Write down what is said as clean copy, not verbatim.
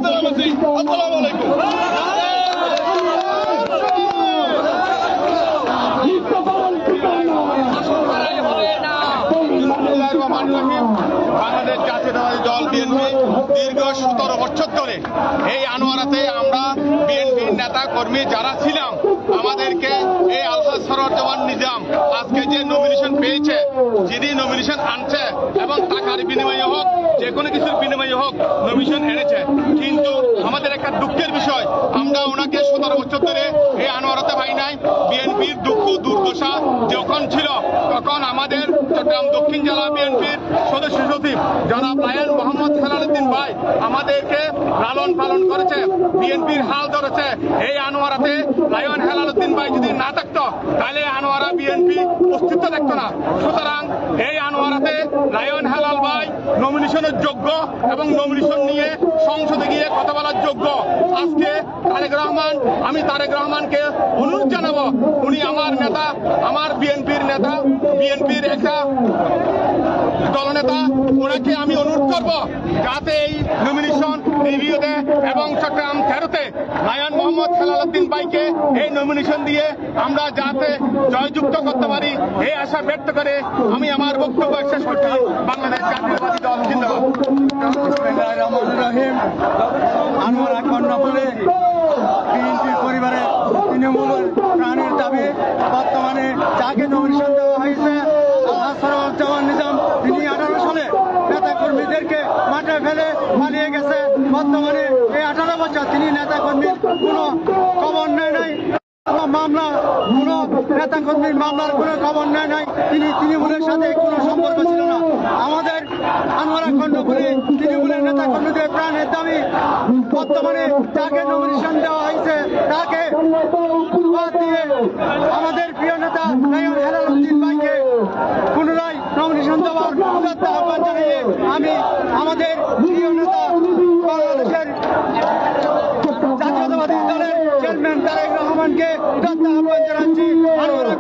জামাতের আলোচি। আসসালামু আলাইকুম। বাংলাদেশ জাতীয়তাবাদী দল বিএনপি দীর্ঘ 17 বছর ধরে এই আনোয়ারাতে আমরা বিএনপির নেতা কর্মী যারা ছিলাম, আমাদেরকে এই আলহাজ সরওয়ার জামান নিজাম আজকে যে নমিনেশন পেয়েছে, যিনি নমিনেশন আনছে এবং টাকার বিনিময়ে হোক, যে কোনো কিছুর বিনিময়ে হোক নমিনেশন এনেছে, কিন্তু আমাদের একটা দুঃখের বিষয়, আমরা ওনাকে 17 বছর ধরে এই আনোয়ারাতে পাই নাই। বিএনপির দুঃখ দুর্দশা যখন ছিল তখন আমাদের চট্টগ্রাম দক্ষিণ জেলা বিএনপির সদস্য সচিব জনাব লায়ন মোহাম্মদ হেলালুদ্দিন ভাই আমাদেরকে লালন পালন করেছে, বিএনপির হাল ধরেছে। এই আনোয়ারাতে লায়ন হেলালুদ্দিন ভাই যদি না থাকতো তাহলে আনোয়ারা বিএনপি অস্তিত্ব দেখতো না। সুতরাং এই আনোয়ারাতে লায়ন হেলাল ভাই নমিনেশনের যোগ্য এবং নমিনেশন নিয়ে সংসদে গিয়ে কথা বলার যোগ্য। আজকে তারেক রহমান, আমি তারেক রহমানকে অনুরোধ জানাবো, উনি আমার নেতা, আমার বিএনপির নেতা, বিএনপির একটা দলনেতা, ওনাকে আমি অনুরোধ করবো যাতে এই নমিনেশন রিভিউতে এবং চট্টগ্রাম 13-তে লায়ন মোহাম্মদ হেলালুদ্দিন ভাইকে এই নমিনেশন দিয়ে আমরা যাতে জয়যুক্ত করতে পারি, এই আশা ব্যক্ত করে আমি আমার বক্তব্য শেষ করছি। বাংলাদেশ জাতীয়তাবাদী দল জিন্দাবাদ। আনোয়ারা কর্ণফুলী বিএনপির পরিবারের তৃণমূলের প্রাণের দাবি। বর্তমানে যাকে নমিনেশন দেওয়া হয়েছে আলহাজ সরওয়ার জামান নিজাম, তিনি 18 সালে নেতা কর্মীদেরকে মাঠে ফেলে পালিয়ে গেছে। বর্তমানে এই 18 বছর তিনি নেতা কর্মীর কোনো খবর নেয় নাই, মামলা কোনো নেতা কর্মীর মামলার কোনো খবর নেয় নাই। তিনি তৃণমূলের সাথে কোনো সম্পর্ক ছিল না। আমাদের আনোয়ারা কর্ণফুলী তৃণমূলের নেতা কর্মীদের প্রাণের দাবি। বর্তমানে যাকে নমিনেশন দেওয়া হয়েছে তাকে বাদ দিয়ে আমাদের প্রিয় নেতা লায়ন হেলালুদ্দিন ভাইকে পুনরায় নমিনেশন দেওয়ার উদাত্ত আহ্বান জানিয়ে আমি আমাদের প্রিয় নেতা বাংলাদেশের জাতীয়তাবাদী দলের চেয়ারম্যান তারেক রহমানকে উদাত্ত আহ্বান জানাচ্ছি। আনোয়ারা